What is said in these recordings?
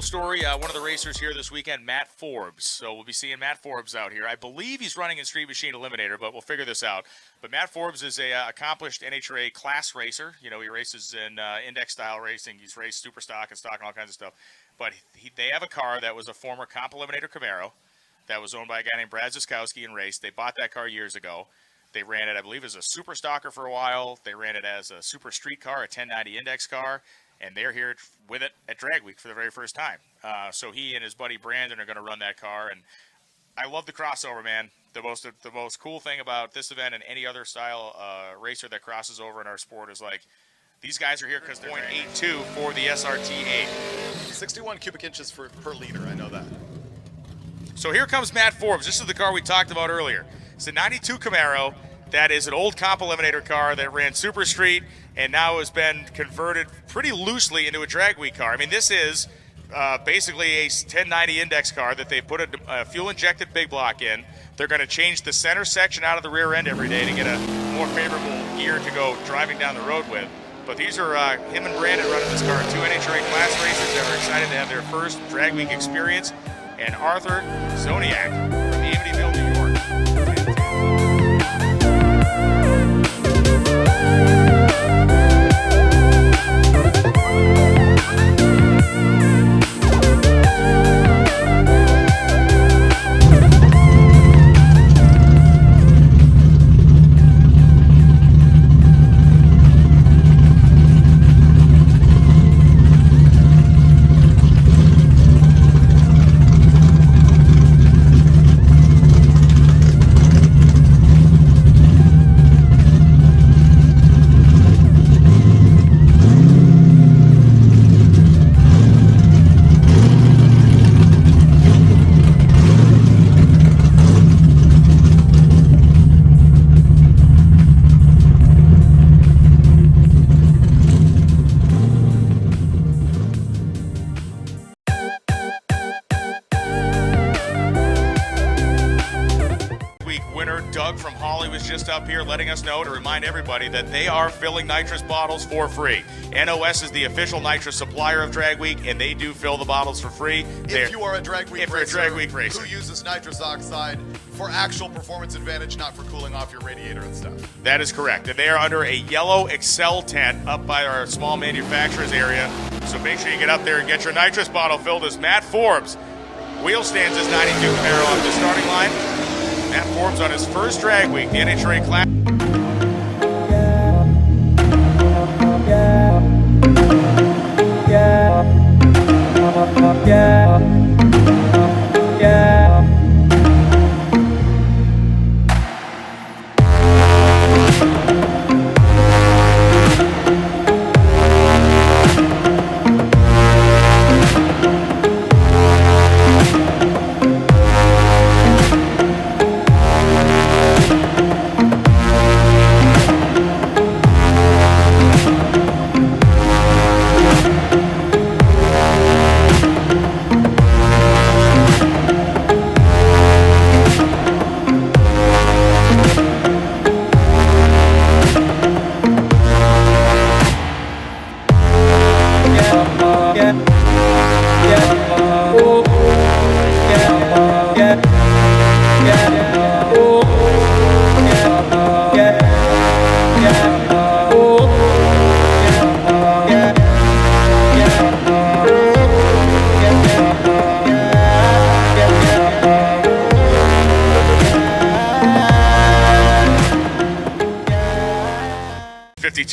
story. One of the racers here this weekend, Matt Forbes. So we'll be seeing Matt Forbes out here. I believe he's running in Street Machine Eliminator, but we'll figure this out. But Matt Forbes is a accomplished NHRA class racer. You know, he races in index style racing. He's raced super stock and stock and all kinds of stuff. But they have a car that was a former Comp Eliminator Camaro that was owned by a guy named Brad Ziskowski and raced. They bought that car years ago. They ran it, I believe, as a super stocker for a while. They ran it as a super street car, a 1090 index car. And they're here with it at Drag Week for the very first time. So he and his buddy Brandon are going to run that car. And I love the crossover, man. The most cool thing about this event and any other style racer that crosses over in our sport is like, these guys are here because they're 0.82 for the SRT8. 61 cubic inches per liter, I know that. So here comes Matt Forbes. This is the car we talked about earlier. It's a 92 Camaro. That is an old Comp Eliminator car that ran Super Street and now has been converted pretty loosely into a Drag Week car. I mean, this is basically a 1090 index car that they put a fuel-injected big block in. They're going to change the center section out of the rear end every day to get a more favorable gear to go driving down the road with. But these are him and Brandon running this car, two NHRA class racers that are excited to have their first Drag Week experience, and Arthur Zoniak from Amityville, New York. Doug from Holly was just up here letting us know to remind everybody that they are filling nitrous bottles for free. NOS is the official nitrous supplier of Drag Week, and they do fill the bottles for free. If you are a Drag Week racer who uses nitrous oxide for actual performance advantage, not for cooling off your radiator and stuff. That is correct. And they are under a yellow Excel tent up by our small manufacturers area. So make sure you get up there and get your nitrous bottle filled as Matt Forbes wheel stands his 92 Camaro off the starting line. Matt Forbes on his first Drag Week, the NHRA class.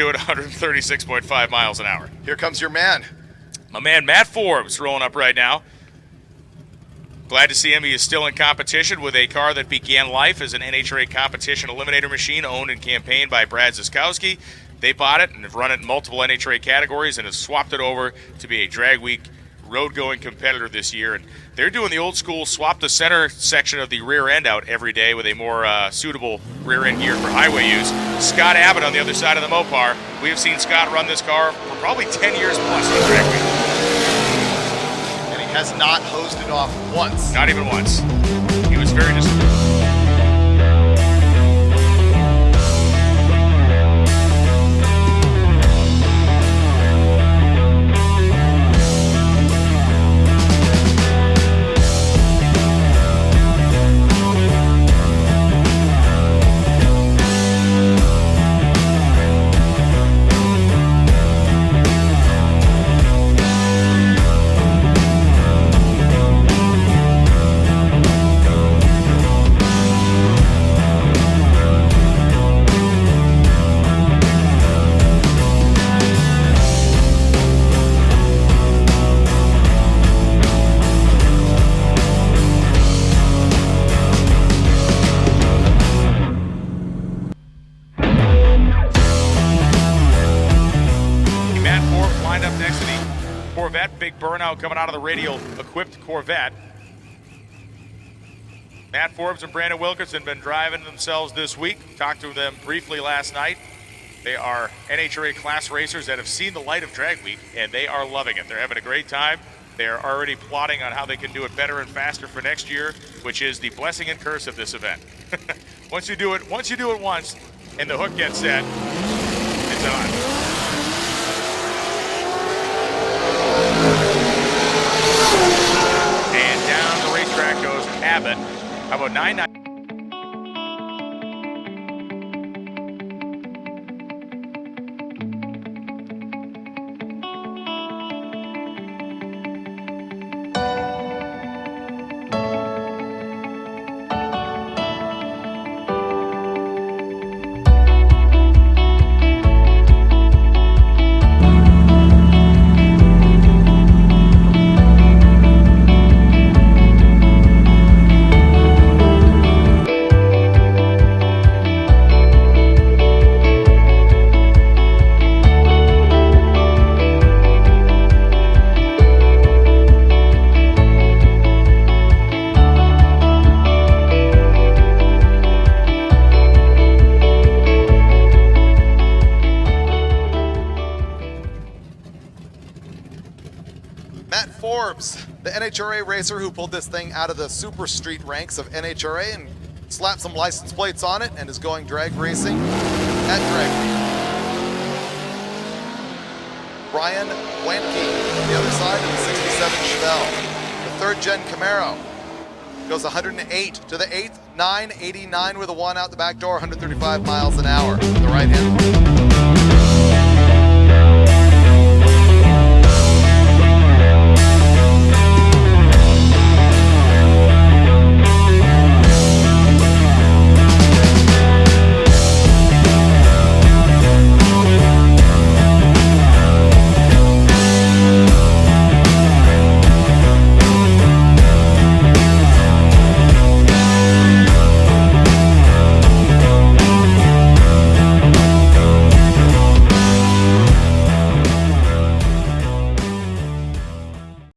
At 136.5 miles an hour. Here comes your man. My man Matt Forbes rolling up right now. Glad to see him. He is still in competition with a car that began life as an NHRA competition eliminator machine owned and campaigned by Brad Ziskowski. They bought it and have run it in multiple NHRA categories and have swapped it over to be a Drag Week road-going competitor this year. And they're doing the old school swap the center section of the rear end out every day with a more suitable rear end gear for highway use. Scott Abbott on the other side of the Mopar. We have seen Scott run this car for probably 10 years plus on Drag Week. And he has not hosed it off once. Not even once. He was very disappointed. Matt Forbes lined up next to the Corvette. Big burnout coming out of the radial-equipped Corvette. Matt Forbes and Brandon Wilkinson been driving themselves this week. Talked to them briefly last night. They are NHRA class racers that have seen the light of Drag Week, and they are loving it. They're having a great time. They are already plotting on how they can do it better and faster for next year, which is the blessing and curse of this event. Once you do it once, and the hook gets set, it's on. And down the racetrack goes Abbott. How about 9-9? Matt Forbes, the NHRA racer who pulled this thing out of the super street ranks of NHRA and slapped some license plates on it and is going drag racing at Drag Week. Brian Wanke on the other side of the 67 Chevelle. The third gen Camaro goes 108 to the eighth, 989 with a 1 out the back door, 135 miles an hour. The right hand.